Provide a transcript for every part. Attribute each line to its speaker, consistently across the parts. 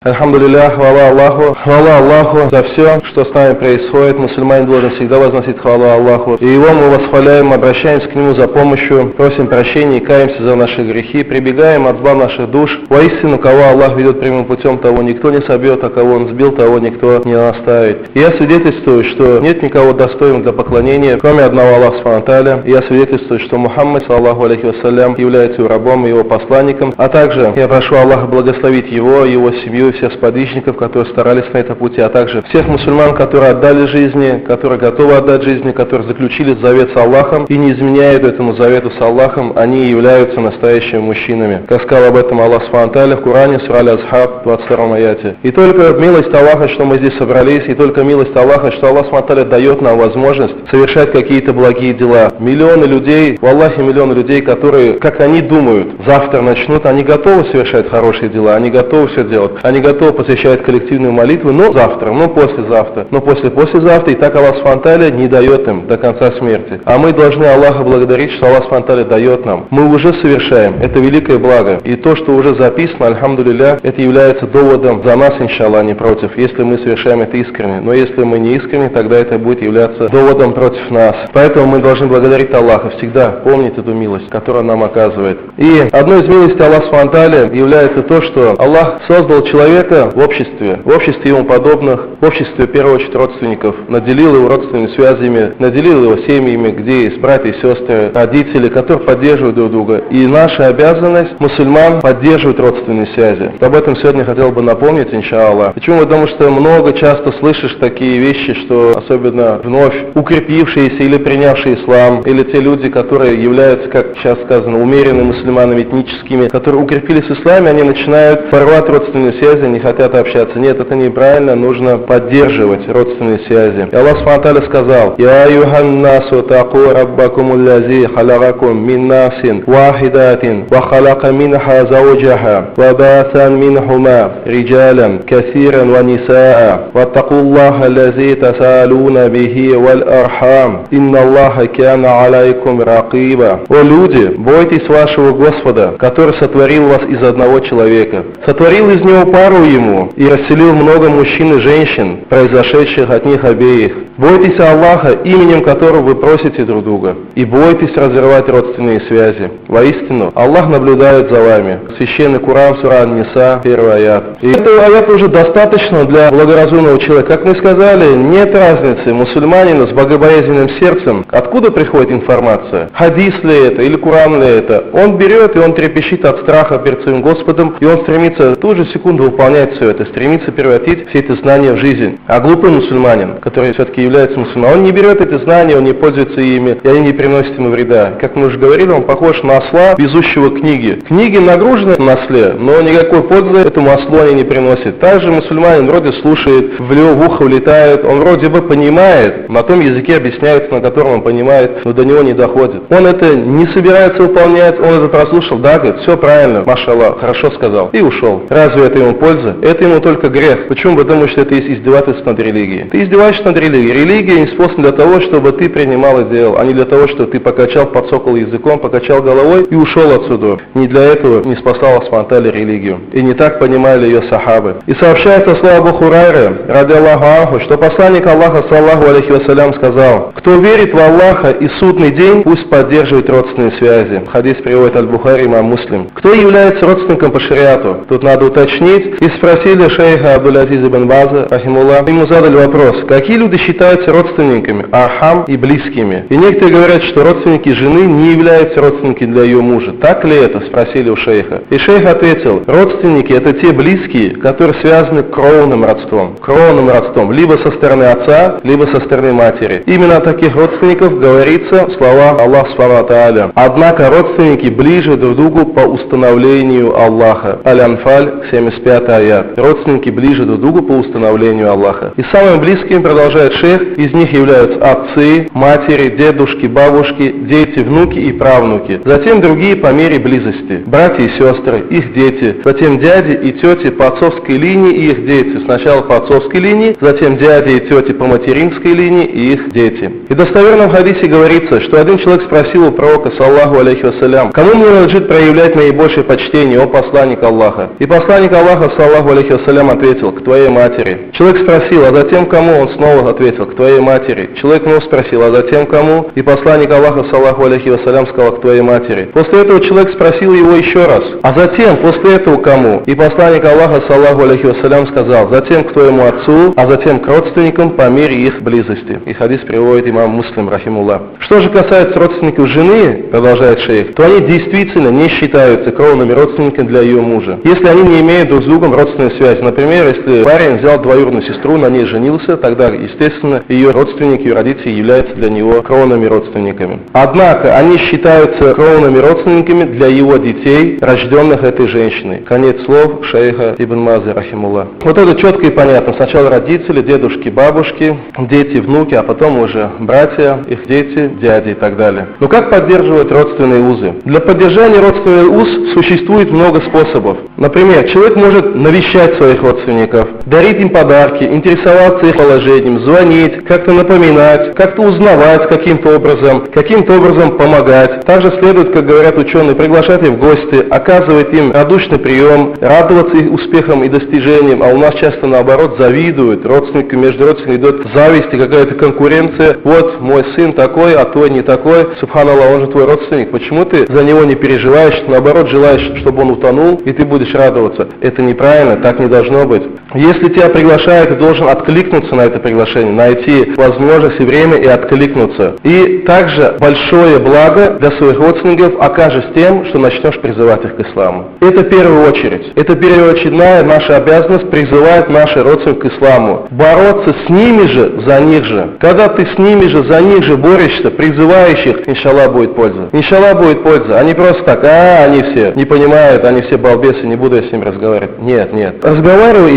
Speaker 1: Альхамдулиллах, хвала Аллаху за все, что с нами происходит. Мусульманин должен всегда возносить хвалу Аллаху. И его мы восхваляем, обращаемся к нему за помощью, просим прощения и каемся за наши грехи, прибегаем от зла наших душ. Воистину, кого Аллах ведет прямым путем, того никто не собьет, а кого он сбил, того никто не наставит. И я свидетельствую, что нет никого достойного для поклонения, кроме одного Аллаха Субхану ва Тааля. И я свидетельствую, что Мухаммад, саллаху алейхи вассалям, является его рабом и его посланником. А также я прошу Аллаха благословить его семью, всех сподвижников, которые старались на этом пути, а также всех мусульман, которые отдали жизни, которые готовы отдать жизни, которые заключили завет с Аллахом и не изменяют этому завету с Аллахом, они являются настоящими мужчинами. Как сказал об этом Аллах Субхану ва Тааля в Коране, сура Аль-Азхаб, 22 аяте. И только милость Аллаха, что мы здесь собрались, и только милость Аллаха, что Аллах Субхану ва Тааля дает нам возможность совершать какие-то благие дела. Миллионы людей, в Аллахе миллионы людей, которые, как они думают, завтра начнут, они готовы совершать хорошие дела, они готовы все делать, они готовы посвящать коллективную молитву, но завтра, но послезавтра, но послезавтра, и так Аллах Субхану ва Тааля не дает им до конца смерти. А мы должны Аллаха благодарить, что Аллах Субхану ва Тааля дает нам. Мы уже совершаем, это великое благо. И то, что уже записано, альхамдулилля, это является доводом за нас, иншаллах, а не против, если мы совершаем это искренне. Но если мы не искренне, тогда это будет являться доводом против нас. Поэтому мы должны благодарить Аллаха, всегда помнить эту милость, которую он нам оказывает. И одной из милостей Аллаха Субхану ва Тааля является то, что Аллах создал человека в обществе ему подобных, в обществе, в первую очередь, родственников, наделил его родственными связями, наделил его семьями, где есть братья и сестры, родители, которые поддерживают друг друга. И наша обязанность мусульман поддерживать родственные связи. Об этом сегодня хотел бы напомнить, иншаллах. Почему? Потому что много часто слышишь такие вещи, что особенно вновь укрепившиеся или принявшие ислам, или те люди, которые являются, как сейчас сказано, умеренными мусульманами, этническими, которые укрепились в исламе, они начинают порвать родственные связи, не хотят общаться. Нет, это неправильно, нужно поддерживать родственные связи. И Аллах Субхану ва Тааля сказал: «Я юханнасу таку раббакуму лази халаракум мин насин вахидатин ва халака минха зауджаха ва басан минхума риджалан касиран ва нисаа ваттаку Аллаха лази тасалуна бихи вал архам инна Аллаха кяна алейкум ракиба». О люди, бойтесь вашего Господа, который сотворил вас из одного человека, сотворил из него пару ему и расселил много мужчин и женщин, произошедших от них обеих. Бойтесь Аллаха, именем которого вы просите друг друга, и бойтесь разрывать родственные связи. Воистину, Аллах наблюдает за вами. Священный Куран, сура Ан-Ниса, 1 аят. И этого аята уже достаточно для благоразумного человека. Как мы сказали, нет разницы мусульманину с богобоязненным сердцем, откуда приходит информация, хадис ли это или Куран ли это. Он берет и он трепещет от страха перед своим Господом, и он стремится в ту же секунду выполнять все это, стремится превратить все эти знания в жизнь. А глупый мусульманин, который все-таки является мусульманином, он не берет эти знания, он не пользуется ими, и они не приносят ему вреда. Как мы уже говорили, он похож на осла, везущего книги. Книги нагружены на осле, но никакой пользы этому ослу они не приносят. Также мусульманин вроде слушает, в ухо влетает, он вроде бы понимает, на том языке объясняется, на котором он понимает, но до него не доходит. Он это не собирается выполнять, он это прослушал, да, говорит, все правильно, машаллах, хорошо сказал, и ушел. Разве это ему польза? Это ему только грех. Почему? Потому что это есть издевательство над религией. Ты издеваешься над религией. Религия не способ для того, чтобы ты принимал и делал, а не для того, чтобы ты покачал, подсокал языком, покачал головой и ушел отсюда. Не для этого не спасала Аллах Субхану ва Тааля религию. И не так понимали ее сахабы. И сообщается слова Абу Хурайры, ради Аллаху анху, что посланник Аллаха, саллаху алейхи вассалям, сказал: кто верит в Аллаха и судный день, пусть поддерживает родственные связи. Хадис приводит Аль-Бухари, имам Муслим. Кто является родственником по шариату? Тут надо уточнить. И спросили шейха Абдул-Азиза ибн База, рахимуллах, ему задали вопрос: какие люди считаются родственниками, архам и близкими? И некоторые говорят, что родственники жены не являются родственниками для ее мужа. Так ли это? Спросили у шейха. И шейх ответил: родственники — это те близкие, которые связаны кровным родством. Кровным родством, либо со стороны отца, либо со стороны матери. Именно о таких родственников говорится в словах Аллаха Субхану ва Тааля. Однако родственники ближе друг к другу по установлению Аллаха. Аль-Анфаль, 75 аят. Родственники ближе друг к другу по установлению Аллаха. И самыми близкими, продолжает шейх, из них являются отцы, матери, дедушки, бабушки, дети, внуки и правнуки. Затем другие по мере близости. Братья и сестры, их дети. Затем дяди и тети по отцовской линии и их дети. Сначала по отцовской линии, затем дяди и тети по материнской линии и их дети. И в достоверном хадисе говорится, что один человек спросил у пророка, саллаху алейхи вассалям: кому мне надлежит проявлять наибольшее почтение, о посланник Аллаха? И посланник Аллаха, саллаллаху алейхи вассалям, ответил: к твоей матери. Человек спросил: а затем кому? Он снова ответил: к твоей матери. Человек вновь спросил: а затем кому? И посланник Аллаха, саллаллаху алейхи вассалям, сказал: к твоей матери. После этого человек спросил его еще раз: а затем, после этого кому? И посланник Аллаха, саллаллаху алейхи вассалям, сказал: затем к твоему отцу, а затем к родственникам по мере их близости. И хадис приводит имам Муслим, рахимуллах. Что же касается родственников жены, продолжает шейх, то они действительно не считаются кровными родственниками для ее мужа, если они не имеют друг с другом родственной связи. Например, если парень взял двоюродную сестру, на ней женился, тогда, естественно, ее родственники, ее родители являются для него кровными родственниками. Однако они считаются кровными родственниками для его детей, рожденных этой женщиной. Конец слов шейха Ибн Мазы, рахимуллах. Вот это четко и понятно. Сначала родители, дедушки, бабушки, дети, внуки, а потом уже братья, их дети, дяди и так далее. Но как поддерживать родственные узы? Для поддержания родственных уз существует много способов. Например, человек может навещать своих родственников, дарить им подарки, интересоваться их положением, звонить, как-то напоминать, как-то узнавать каким-то образом помогать. Также следует, как говорят ученые, приглашать их в гости, оказывать им радушный прием, радоваться их успехам и достижениям, а у нас часто наоборот завидуют, родственники, между родственниками идет зависть и какая-то конкуренция. Вот мой сын такой, а твой не такой, субханаллах, он же твой родственник, почему ты за него не переживаешь, наоборот желаешь, чтобы он утонул, и ты будешь радоваться? Это неправильно, так не должно быть. Если тебя приглашают, ты должен откликнуться на это приглашение, найти возможность и время и откликнуться. И также большое благо для своих родственников окажешь тем, что начнешь призывать их к исламу. Это в первую очередь. Это первоочередная наша обязанность призывать наших родственников к исламу. Бороться с ними же, за них же. Когда ты с ними же, за них же борешься, призываешь их, иншаллах будет польза. Иншаллах будет польза. Они просто так: они все не понимают, они все балбесы, не буду я с ними разговаривать. Нет. Разговаривай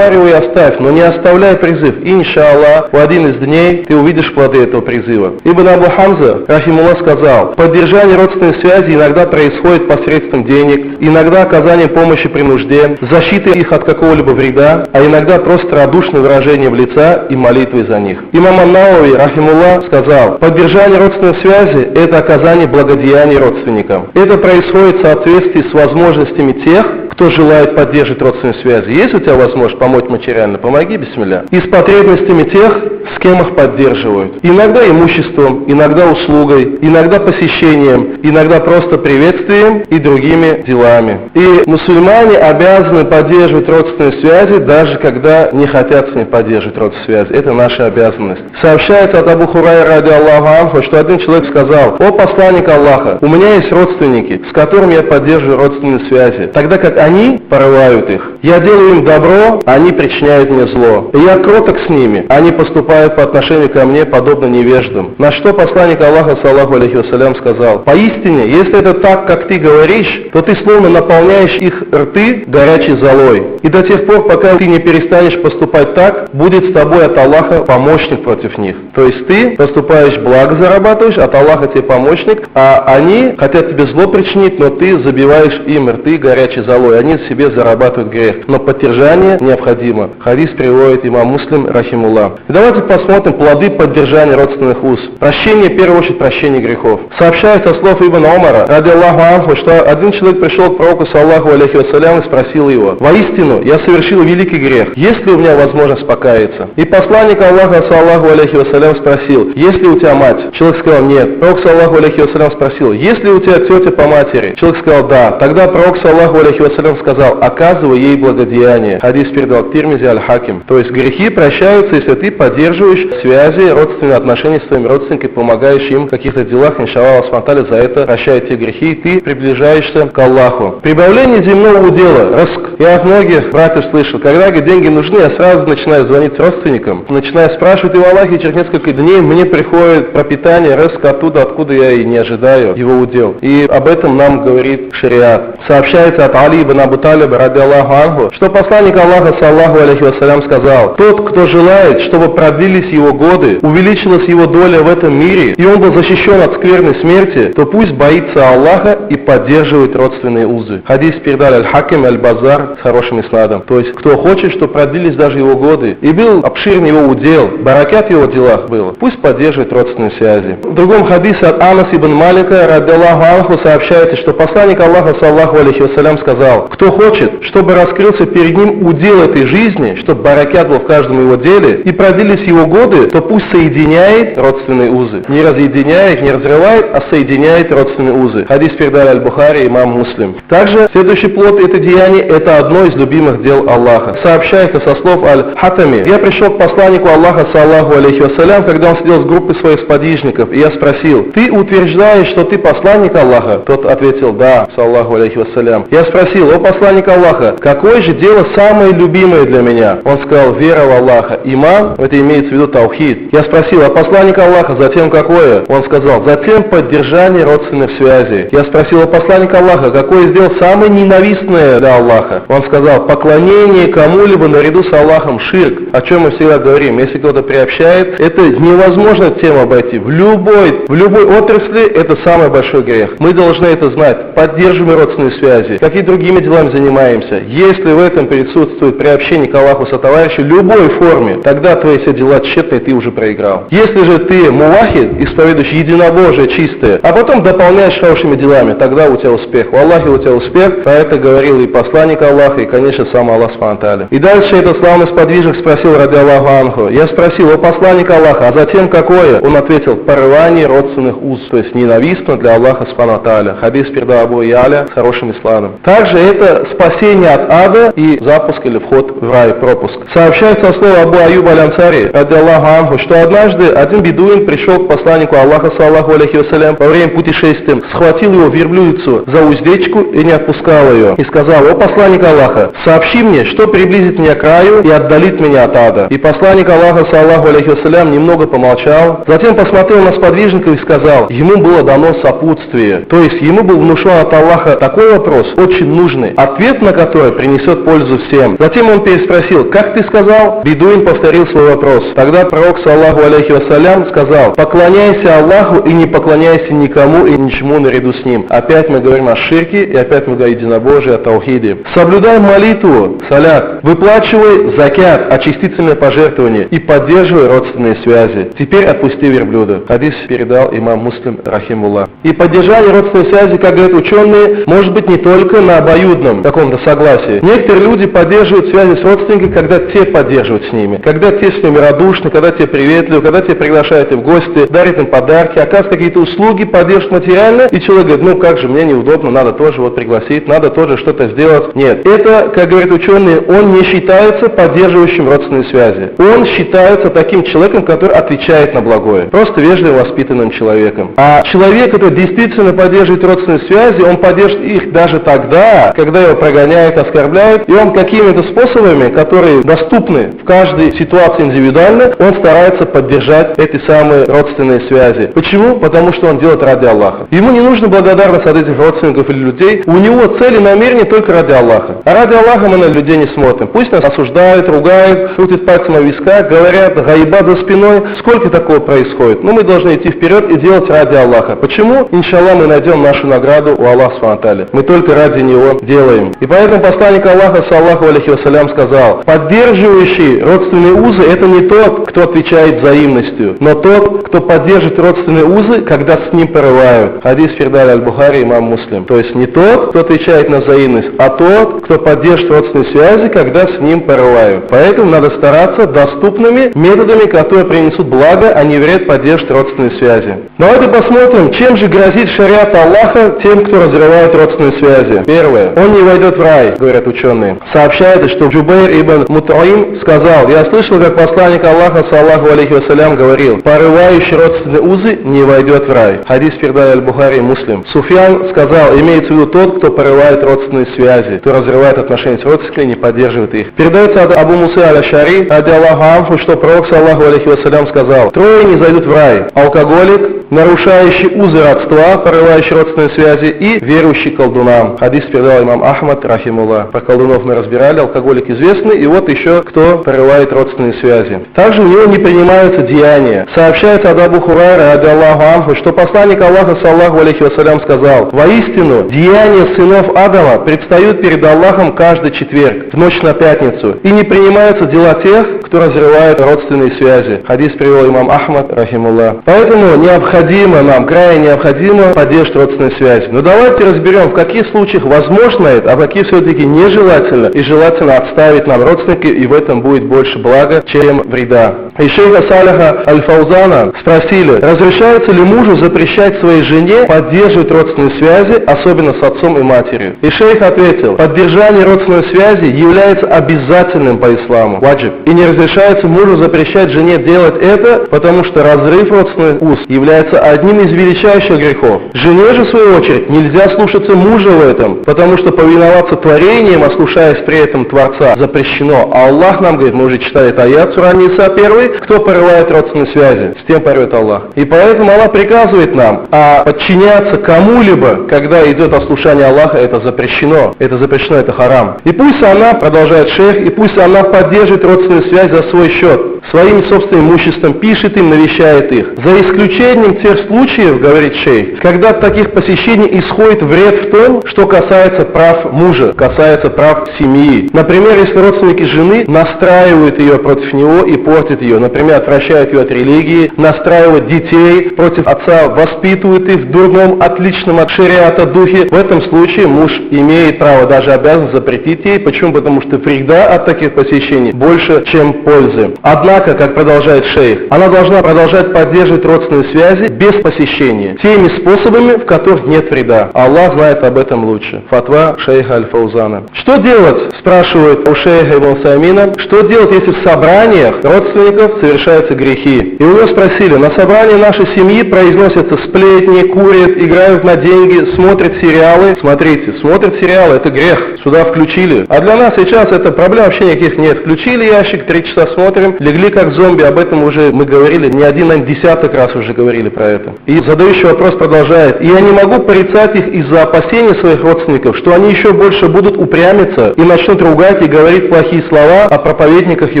Speaker 1: и оставь, но не оставляй призыв. Иншаллах, в один из дней ты увидишь плоды этого призыва. Ибн Абу Хамза, рахимуллах, сказал: поддержание родственной связи иногда происходит посредством денег, иногда оказанием помощи при нужде, защитой их от какого-либо вреда, а иногда просто радушным выражением лица и молитвой за них. Имам ан-Навави, рахимуллах, сказал: поддержание родственной связи – это оказание благодеяний родственникам. Это происходит в соответствии с возможностями тех, кто желает поддерживать родственные связи. Есть у тебя возможность помочь материально? Помоги, бисмилля. И с потребностями тех, с кем их поддерживают. Иногда имуществом, иногда услугой, иногда посещением, иногда просто приветствием и другими делами. И мусульмане обязаны поддерживать родственные связи, даже когда не хотят с ними поддерживать родственные связи. Это наша обязанность. Сообщается от Абу Хурайра, ради Аллаху анху, что один человек сказал: о посланник Аллаха, у меня есть родственники, с которыми я поддерживаю родственные связи, тогда как они порывают их. Я делаю им добро, они причиняют мне зло. И я кроток с ними, они поступают по отношению ко мне подобно невеждам. На что посланник Аллаха, саллаллаху алейхи вассалям, сказал: поистине, если это так, как ты говоришь, то ты словно наполняешь их рты горячей золой. И до тех пор, пока ты не перестанешь поступать так, будет с тобой от Аллаха помощник против них. То есть ты поступаешь благо, зарабатываешь, от Аллаха тебе помощник, а они хотят тебе зло причинить, но ты забиваешь им рты горячей золой. Они себе зарабатывают грех. Но поддержание необходимо. Хадис приводит имам Муслим, рахимуллах. И давайте посмотрим плоды поддержания родственных уз. Прощение, в первую очередь, прощение грехов. Сообщается со слов Ибн Умара, ради Аллаху анху, что один человек пришел к пророку, саллаллаху алейхи вассалям, и спросил его: воистину, я совершил великий грех, есть ли у меня возможность покаяться? И посланник Аллаха, саллаллаху алейхи вассалям, спросил: есть ли у тебя мать? Человек сказал: нет. Пророк, саллаллаху алейхи вассалям, спросил: есть ли у тебя тетя по матери? Человек сказал: да. Тогда пророк, саллаллаху алейхи вассалям, сказал: оказывай ей благодеяние. Хадис передал Тирмизи аль-Хаким. То есть грехи прощаются, если ты поддерживаешь связи, родственные отношения с твоими родственниками, помогаешь им в каких-то делах, иншаллах Аллах за это прощает те грехи, и ты приближаешься к Аллаху. Прибавление земного удела, риск. Я от многих братьев слышал, когда деньги нужны, я сразу начинаю звонить родственникам, начинаю спрашивать, и в Аллахе через несколько дней мне приходит пропитание, риск оттуда, откуда я и не ожидаю его удел. И об этом нам говорит шариат. Сообщается от Али ибн Абу Талиба, ради Аллаху анху, что посланник Аллаха, саллаллаху алейхи вассалям, сказал: тот, кто желает, чтобы продлились его годы, увеличилась его доля в этом мире, и он был защищен от скверной смерти, то пусть боится Аллаха и поддерживает родственные узы. Хадис передали Аль-Хаким, Аль-Базар с хорошим исладом. То есть, кто хочет, чтобы продлились даже его годы, и был обширный его удел, баракат в его делах было, пусть поддерживает родственные связи. В другом хадисе от Анас ибн Малика, ради Аллаху анху, сообщается, что посланник Аллаха, саллаллаху алейхи вассалям, сказал: кто хочет, чтобы раскрылся перед ним удел этой жизни, чтобы баракят был в каждом его деле, и продлились его годы, то пусть соединяет родственные узы. Не разъединяет, не разрывает, а соединяет родственные узы. Хадис передали Аль-Бухари, имам Муслим. Также следующий плод это деяние, это одно из любимых дел Аллаха. Сообщается со слов Аль-Хатами: я пришел к посланнику Аллаха, саллаху алейхи вассалям, когда он сидел с группой своих сподвижников, и я спросил: ты утверждаешь, что ты посланник Аллаха? Тот ответил: да, саллаху алейхи вассалям. Я спросил: о посланник Аллаха, какое же дело самое любимое для меня? Он сказал: вера в Аллаха. Иман, это имеется в виду таухид. Я спросил: а посланник Аллаха, затем какое? Он сказал: затем поддержание родственных связей. Я спросил: а посланник Аллаха, какое сделал самое ненавистное для Аллаха? Он сказал: поклонение кому-либо наряду с Аллахом, ширк. О чем мы всегда говорим, если кто-то приобщает, это невозможно тему обойти. В любой отрасли это самый большой грех. Мы должны это знать. Поддерживаем родственные связи. Какие другими делами занимаемся? Если в этом присутствует приобщение к Аллаху сотоварищу в любой форме, тогда твои все дела тщетные, ты уже проиграл. Если же ты мувахид, исповедующий единобожие чистое, а потом дополняешь хорошими делами, тогда у тебя успех. В Аллахе у тебя успех, а это говорил и посланник Аллаха, и, конечно, сам Аллах субхану ва тааля. И дальше этот славный сподвижник спросил, ради Аллаху анху: я спросил: о посланник Аллаха, а затем какое? Он ответил: порывание родственных уз, то есть ненавистно для Аллаха субхану ва тааля. Хадис передал Абу Яля с хорошим исламом. Также это спасение от ада и запуск или вход в рай, пропуск. Сообщается слово Абу Аюб аль-Ансари, ради Аллаху анху, что однажды один бедуин пришел к посланнику Аллаха, саллаху алейхи вассалям, во время путешествия, схватил его верблюдицу за уздечку и не отпускал ее, и сказал: о посланник Аллаха, сообщи мне, что приблизит меня к краю и отдалит меня от ада. И посланник Аллаха, саллаху алейхи вассалям, немного помолчал, затем посмотрел на сподвижника и сказал: ему было дано сопутствие, то есть ему был внушен от Аллаха такой вопрос, очень нужный, ответ на который принесет пользу всем. Затем он переспросил: как ты сказал? Бедуин повторил свой вопрос. Тогда пророк, саллаху алейхи вассалям, сказал: поклоняйся Аллаху и не поклоняйся никому и ничему наряду с ним. Опять мы говорим о ширке, и опять мы говорим о единобожии, о таухиде. Соблюдай молитву, салят, выплачивай закят, очистительное пожертвование, и поддерживай родственные связи. Теперь отпусти верблюда. Хадис передал имам Муслим, рахимуллах. И поддержание родственной связи, как говорят ученые, может быть не только на обоюдном каком-то согласии. Некоторые люди поддерживают связи с родственниками, когда те поддерживают с ними, когда те с ними радушны, когда те приветливы, когда те приглашают их в гости, дарят им подарки, оказывают какие-то услуги, поддерживают материально, и человек говорит: ну как же, мне неудобно, надо тоже вот пригласить, надо тоже что-то сделать. Нет, это, как говорят ученые, он не считается поддерживающим родственные связи. Он считается таким человеком, который отвечает на благое, просто вежливо воспитанным человеком. А человек, который действительно поддерживает родственные связи, он поддержит их даже тогда, когда его прогоняют, оскорбляют, и он какими-то способами, которые доступны в каждой ситуации индивидуально, он старается поддержать эти самые родственные связи. Почему? Потому что он делает ради Аллаха. Ему не нужна благодарность от этих родственников или людей, у него цель и намерение только ради Аллаха. А ради Аллаха мы на людей не смотрим. Пусть нас осуждают, ругают, крутят пальцем о висках, говорят гаиба за спиной. Сколько такого происходит? Но мы должны идти вперед и делать ради Аллаха. Почему? Иншаллах, мы найдем нашу награду у Аллаха субхану ва тааля. Мы только ради Него делаем. И поэтому посланник Аллаха, саллаху алейхи вассалям, сказал: поддерживающий родственные узы — это не тот, кто отвечает взаимностью, но тот, кто поддержит родственные узы, когда с ним порывают. Хадис передали Аль-Бухари, имам Муслим. То есть не тот, кто отвечает на взаимность, а тот, кто поддержит родственные связи, когда с ним порывают. Поэтому надо стараться доступными методами, которые принесут благо, а не вред, поддержит родственные связи. Давайте посмотрим, чем же грозит шариат Аллаха тем, кто разрывает родственные связи. Первое. Он не войдет в рай, говорят ученые. Сообщается, что Джубайр ибн Мут'им сказал: я слышал, как посланник Аллаха, саллаху алейхи вассалям, говорил: порывающий родственные узы не войдет в рай. Хадис передали Аль-Бухари и Муслим. Суфьян сказал: имеется в виду тот, кто порывает родственные связи, кто разрывает отношения с родственниками и не поддерживает их. Передается от Абу Мусы аль-Ашари, ради Аллаху анху, что пророк, саллаху алейхи вассалям, сказал: трое не зайдут в рай: алкоголик, нарушающий узы родства, порывающий родственные связи, и верующий колдунам. Хадис передал имам Ахмад, рахимуллах. Про колдунов мы разбирали, алкоголик известный, и вот еще кто порывает родственные связи. Также у него не принимаются деяния. Сообщается от Абу Хурайра, ради Аллаху анху, что посланник Аллаха, саллаху алейхи вассалям, сказал: воистину, деяния сынов Адама предстают перед Аллахом каждый четверг, в ночь на пятницу, и не принимаются дела тех, кто разрывает родственные связи. Хадис привел имам Ахмад, рахимуллах. Поэтому необходимо нам, крайне необходимо поддерживать родственные связи. Но давайте разберем, в каких случаях возможно это, а в каких все-таки нежелательно, и желательно отставить нам родственники, и в этом будет больше блага, чем вреда. И шейха Салиха Аль-Фаузана спросили, разрешается ли мужу запрещать своей жене поддерживать родственные связи, особенно с отцом и матерью. И шейх ответил, поддержание родственной связи является обязательным по исламу, ваджиб, и не разрешается мужу запрещать жене делать это, потому что разрыв родственных уз является одним из величайших грехов. Жене же, в свою очередь, нельзя слушаться мужа в этом, потому что повиноваться творением, ослушаясь при этом Творца, запрещено. А Аллах нам говорит, мы уже читали этот аят, сура Ниса 1, кто порывает родственные связи, с тем порвет Аллах. И поэтому Аллах приказывает нам, а подчиняться кому-либо, когда идет ослушание Аллаха, это запрещено. Это запрещено, это харам. И пусть она, продолжает шейх, и пусть она поддерживает родственную связь за свой счет, своим собственным имуществом, пишет им, навещает их. За исключением тех случаев, говорит шейх, когда от таких посещений исходит вред в том, что касается прав мужа, касается прав семьи. Например, если родственники жены настраивают ее против него и портят ее, например, отвращают ее от религии, настраивают детей против отца, воспитывают их в дурном, отличном от шариата духе, в этом случае муж имеет право, даже обязан запретить ей. Почему? Потому что вреда от таких посещений больше, чем пользы. Однако, как продолжает шейх, она должна продолжать поддерживать родственные связи без посещения, теми способами, в которых нет вреда. Аллах знает об этом лучше. Фатва шейха Аль-Фаузана. Что делать, спрашивают у шейха Ибн Усаймина, что делать, если в собраниях родственников совершаются грехи? И у него спросили, на собрании нашей семьи произносятся сплетни, курят, играют на деньги, смотрят сериалы. Смотрите, смотрят сериалы, это грех. Сюда включили. А для нас сейчас это проблем вообще никаких нет. Включили ящик, 3 часа смотрим, легли как зомби, об этом уже мы говорили, не один, наверное, десяток раз уже говорили про это. И задающий вопрос продолжает. И я не могу порицать их из-за опасений своих родственников, что они еще больше будут упрямиться и начнут ругать и говорить плохие слова о проповедниках и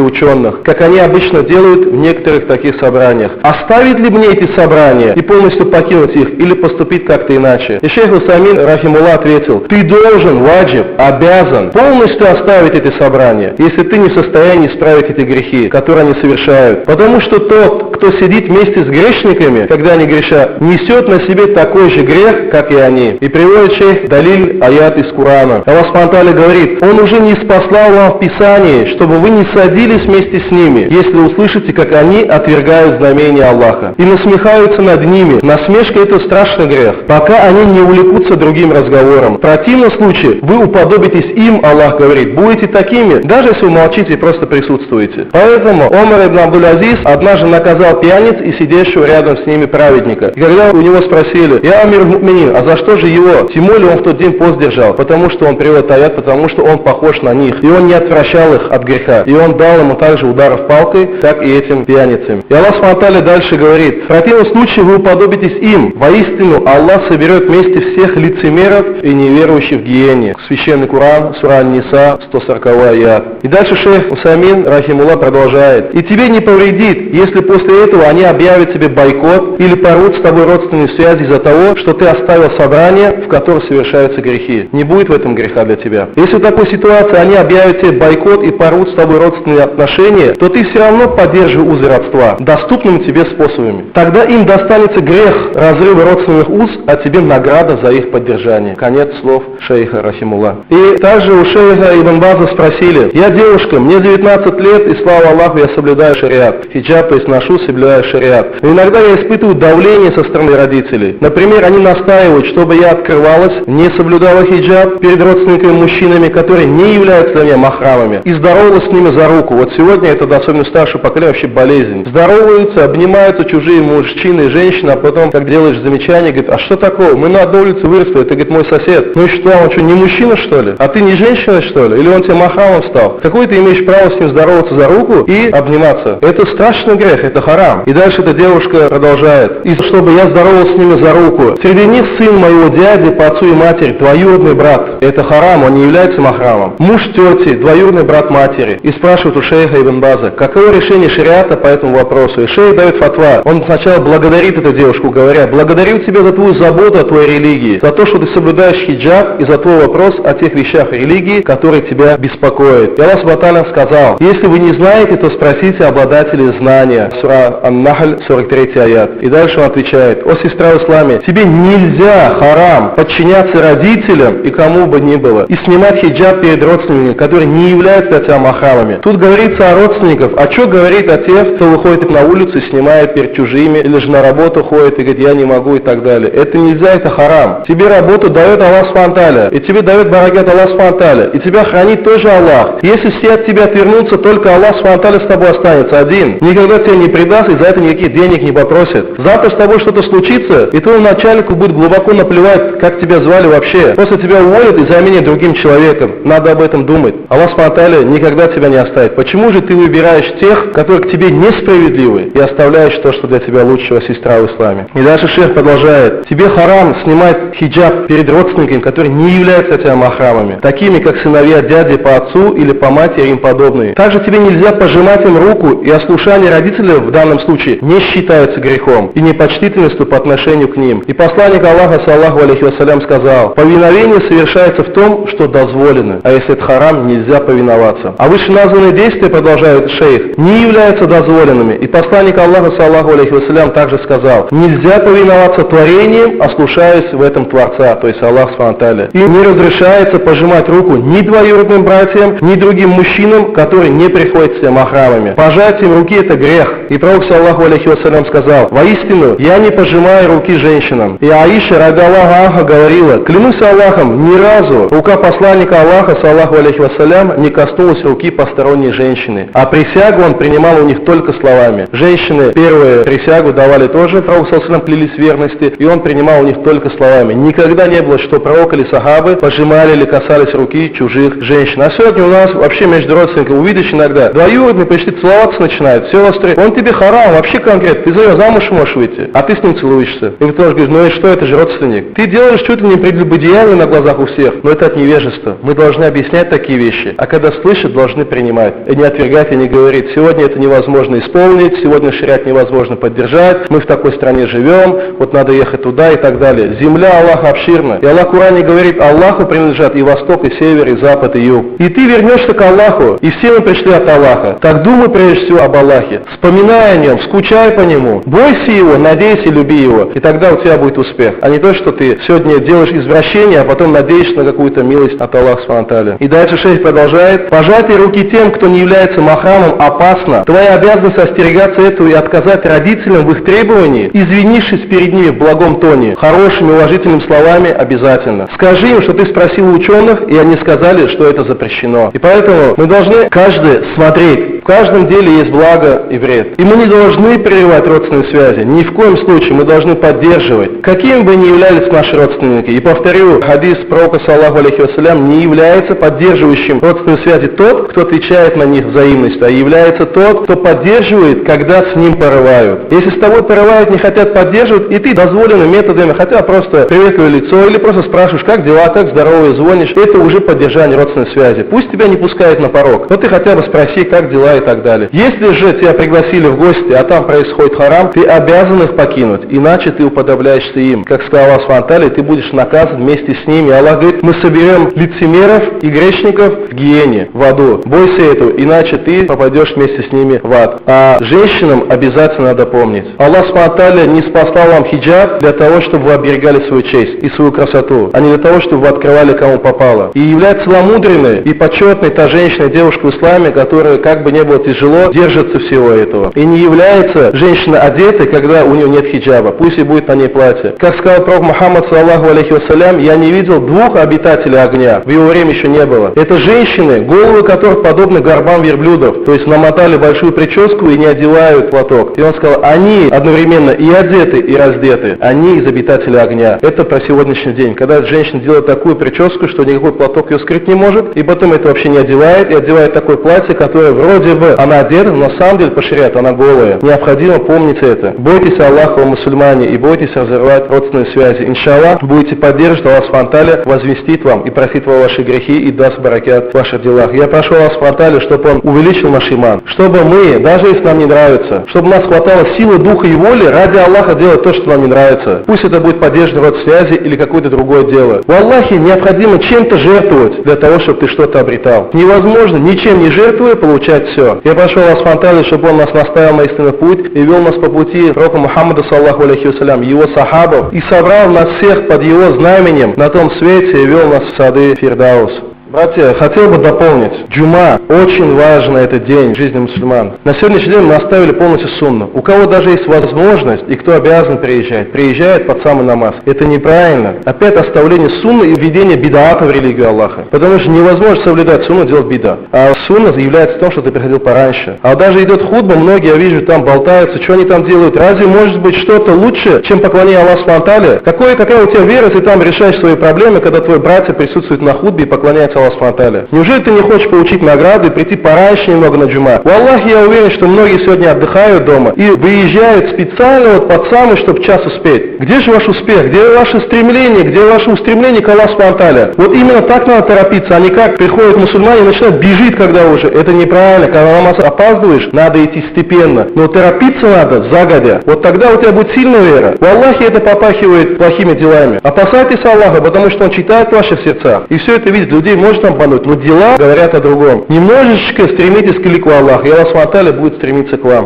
Speaker 1: ученых, как они обычно делают в некоторых таких собраниях. Оставить ли мне эти собрания и полностью покинуть их, или поступить как-то иначе? И шейх Усаймин, рахимуллах, ответил, ты должен, ваджиб, обязан полностью оставить эти собрания, если ты не в состоянии исправить эти грехи, которые они совершают. Потому что тот, кто сидит вместе с грешниками, когда они грешат, несет на себе такой же грех, как и они. И приводит шейх далиль аят из Корана. Аллах Субхану говорит, он уже не спаслал вам в Писании, чтобы вы не садились вместе с ними, если услышите, как они отвергают знамения Аллаха и насмехаются над ними. Насмешка — это страшный грех, пока они не увлекутся другим разговором. В противном случае вы уподобитесь им, Аллах говорит, будете такими, даже если вы молчите и просто присутствуете. Поэтому Омар ибн Абдуль-Азиз однажды наказал пьяниц и сидящего рядом с ними праведника. И когда у него спросили, «Я амир муминин, а за что же его?» Тем более он в тот день пост держал, потому что он привел аят, потому что он похож на них, и он не отвращал их от греха, и он дал ему также ударов палкой, так и этим пьяницам. И Аллах Субхану дальше говорит, в противном случае вы уподобитесь им. Воистину Аллах соберет вместе всех лицемеров и неверующих в гиене. Священный Коран, сура Ниса, 140 аят. И дальше шейх Усаймин, рахимуллах, продолжает. И тебе не повредит, если после этого они объявят тебе бойкот или порвут с тобой родственные связи из-за того, что ты оставил собрание, в котором совершаются грехи. Не будет в этом греха для тебя. Если в такой ситуации они объявят тебе бойкот и порвут с тобой родственные отношения, то ты все равно поддерживай узы родства доступными тебе способами. Тогда им достанется грех разрыва родственных уз, а тебе награда за их поддержание. Конец слов шейха рахимуллах. И также у шейха Ибн База спросили, я девушка, мне 19 лет, и слава Аллаху, я соблюдаю шариат. Хиджаб, то есть ношу, соблюдаю шариат. Но иногда я испытываю давление со стороны родителей. Например, они настаивают, чтобы я открывалась, не соблюдала хиджаб перед родственниками мужчинами, которые не являются для меня махрамами, и здоровалась с ними за руку. Вот сегодня это, особенно старшее поколение, вообще болезнь. Здороваются, обнимаются чужие мужчины и женщины, а потом, как делаешь замечание, говорит, а что такого? Мы на одной улице выросли, это, говорит, мой сосед. Ну и что, он что, не мужчина, что ли? А ты не женщина, что ли? Или он тебе махрамом стал? Какой ты имеешь право с ним здороваться за руку и обниматься? Это страшный грех, это харам. И дальше эта девушка продолжает. И чтобы я здоровался с ними за руку. Среди них сын моего дяди по отцу и матери, двоюродный брат. Это харам, он не является махрамом. Муж тети, двоюродный брат матери. И спрашивают у шейха Ибн База, каково решение шариата по этому вопросу? И шейх дает фатва. Он сначала благодарит эту девушку, говоря, благодарю тебя за твою заботу о твоей религии, за то, что ты соблюдаешь хиджаб и за твой вопрос о тех вещах религии, которые тебя беспокоят. И Аллах Субхану сказал, если вы не знаете, то спросите спросите обладателей знания. Сура Ан-Нахль, 43 аят. И дальше он отвечает: о сестра в исламе, тебе нельзя, харам, подчиняться родителям и кому бы ни было, и снимать хиджаб перед родственниками, которые не являются для тебя махрамами. Тут говорится о родственниках, а что говорит о тех, кто выходит на улицу и снимает перед чужими, или же на работу ходит и говорит: я не могу и так далее. Это нельзя, это харам. Тебе работу дает Аллах Субхану ва Тааля, и тебе дает баракат Аллах Субхану ва Тааля, и тебя хранит тоже Аллах. Если все от тебя отвернутся, только Аллах Субхану ва Тааля с тобой останется один. Никогда тебя не предаст и за это никаких денег не попросит. Завтра с тобой что-то случится, и твоему начальнику будет глубоко наплевать, как тебя звали вообще. Просто тебя уволят и заменят другим человеком. Надо об этом думать. Аллах Субхану ва Тааля никогда тебя не оставит. Почему же ты выбираешь тех, которые к тебе несправедливы, и оставляешь то, что для тебя лучшего, сестра в исламе? И дальше шейх продолжает: тебе харам снимать хиджаб перед родственниками, которые не являются для тебя махрамами, такими как сыновья дяди по отцу или по матери и им подобные. Также тебе нельзя пожимать им руку, и ослушание родителей в данном случае не считается грехом и непочтительностью по отношению к ним. И посланник Аллаха, саллаху алейхи вассалям, сказал: повиновение совершается в том, что дозволено, а если это харам, нельзя повиноваться. А вышеназванные действия, продолжает шейх, не являются дозволенными. И посланник Аллаха, саллаху алейхи вассалям, также сказал: нельзя повиноваться творением, ослушаясь в этом Творца, то есть Аллах Субхану ва Тааля. И не разрешается пожимать руку ни двоюродным братьям, ни другим мужчинам, которые не приходят с тем махрамами. Пожать им руки — это грех. И пророк, саллаху алейхи вассалям, сказал: воистину, я не пожимаю руки женщинам. И Аиша, ради Аллаха анха, говорила: клянусь Аллахом, ни разу рука посланника Аллаха, саллаху алейхи вассалям, не коснулась руки посторонней женщины. А присягу он принимал у них только словами. Женщины первую присягу давали тоже, пророк, саллаху алейхи вассалям, клялись в верности, и он принимал у них только словами. Никогда не было, что пророк или сахабы пожимали или касались руки чужих женщин. А сегодня у нас вообще между родственниками увидишь иногда двоюродные почти целоваться начинают. Сестры, он тебе харам, вообще конкретно, ты за него замуж можешь выйти, а ты с ним целуешься. И ты тоже говоришь: ну и что, это же родственник. Ты делаешь чуть ли не прелюбодеяние на глазах у всех, но это от невежества. Мы должны объяснять такие вещи, а когда слышат, должны принимать. И не отвергать, и не говорить: сегодня это невозможно исполнить, сегодня шариат невозможно поддержать, мы в такой стране живем, вот надо ехать туда и так далее. Земля Аллаха обширна. И Аллах в Коране говорит: Аллаху принадлежат и восток, и север, и запад, и юг. И ты вернешься к Аллаху, и все мы пришли от Аллаха. Так думай прежде всего об Аллахе, вспоминай о нем, скучай по нему, бойся его, надейся и люби его, и тогда у тебя будет успех. А не то, что ты сегодня делаешь извращение, а потом надеешься на какую-то милость от Аллаха Субхану ва Тааля. И дальше шейх продолжает: пожатие руки тем, кто не является махрамом, опасно. Твоя обязанность остерегаться этого и отказать родителям в их требовании, извинившись перед ними в благом тоне, хорошими уважительными словами обязательно. Скажи им, что ты спросил у ученых, и они сказали, что это запрещено. И поэтому мы должны каждый смотреть. В каждом деле есть благо и вред. И мы не должны прерывать родственные связи. Ни в коем случае. Мы должны поддерживать. Какими бы ни являлись наши родственники. И повторю, хадис пророка, саллаху алейхи вассалям, не является поддерживающим родственные связи тот, кто отвечает на них взаимностью, а является тот, кто поддерживает, когда с ним порывают. Если с тобой порывают, не хотят поддерживать, и ты дозволенными методами, хотя просто приветливое лицо, или просто спрашиваешь: как дела, как здоровье, звонишь, это уже поддержание родственной связи. Пусть тебя не пускают на порог, но ты хотя бы спроси, как дела и так далее. Если же тебя пригласили в гости, а там происходит харам, ты обязан их покинуть, иначе ты уподобляешься им. Как сказал Аллах Субхану ва Тааля, ты будешь наказан вместе с ними. Аллах говорит: мы соберем лицемеров и грешников в гиене, в аду. Бойся этого, иначе ты попадешь вместе с ними в ад. А женщинам обязательно надо помнить: Аллах Субхану ва Тааля не спасал вам хиджаб для того, чтобы вы оберегали свою честь и свою красоту, а не для того, чтобы вы открывали кому попало. И является целомудренной и почетной та женщина, девушка в исламе, которая, как бы не было тяжело, держится всего этого. И не является женщина одетой, когда у нее нет хиджаба, пусть и будет на ней платье. Как сказал пророк Мухаммад, саллаху алейхи вассалям, я не видел двух обитателей огня, в его время еще не было. Это женщины, головы которых подобны горбам верблюдов, то есть намотали большую прическу и не одевают платок. И он сказал: они одновременно и одеты, и раздеты, они из обитателей огня. Это про сегодняшний день, когда женщина делает такую прическу, что никакой платок ее скрыть не может, и потом это вообще не одевает, и одевает такое платье, которое вроде бы она одета, но на самом деле по шариату она голая. Необходимо помнить это. Бойтесь Аллаха, о мусульмане, и бойтесь разорвать родственные связи. Иншаллах, будете поддерживать, Аллах Субхану ва Тааля возвестит вам и простит вам ваши грехи и даст баракат в ваших делах. Я прошу Аллаха Субхану ва Тааля, чтобы Он увеличил наш иман, чтобы мы, даже если нам не нравится, чтобы у нас хватало силы, духа и воли ради Аллаха делать то, что нам не нравится. Пусть это будет поддерживать род связи или какое-то другое дело. В Аллахе необходимо чем-то жертвовать для того, чтобы ты что-то обретал. Невозможно, ничем не жертвуя, получать все. все. Я прошу Аллах Субхану, чтобы Он нас наставил на истинный путь и вел нас по пути пророка Мухаммада, саллаху алейхи вассалям, его сахабов, и собрал нас всех под его знаменем на том свете и вел нас в сады Фирдаус. Братья, хотел бы дополнить. Джума – очень важный этот день в жизни мусульман. На сегодняшний день мы оставили полностью сунну. У кого даже есть возможность, и кто обязан приезжать, приезжает под самый намаз. Это неправильно. Опять оставление сунны и введение бидаата в религию Аллаха. Потому что невозможно соблюдать сунну, делать бида. А сунна является тем, что ты приходил пораньше. А даже идет хутба, многие, я вижу, там болтаются, что они там делают. Разве может быть что-то лучше, чем поклонение Аллаху Субхану ва Тааля? Какая у тебя вера, если там решаешь свои проблемы, когда твой братья присутствует на хутбе и поклоняется Аллаху Субхану ва Тааля? Неужели ты не хочешь получить награды и прийти пораньше немного на джума? В Аллахе я уверен, что многие сегодня отдыхают дома и выезжают специально вот под самый, чтобы час успеть. Где же ваш успех? Где ваше стремление? Где ваше устремление к Аллаху Субхану ва Тааля? Вот именно так надо торопиться, а не как приходят мусульмане и начинают бежать, когда уже. Это неправильно. Когда на намаз опаздываешь, надо идти степенно. Но торопиться надо загодя. Вот тогда у тебя будет сильная вера. В Аллахе это попахивает плохими делами. Опасайтесь Аллаха, потому что Он читает в ваших сердцах. И все это видит. Людей может обмануть, но дела говорят о другом. Немножечко стремитесь к лику Аллаха, и Аллах Субхану ва Тааля будет стремиться к вам.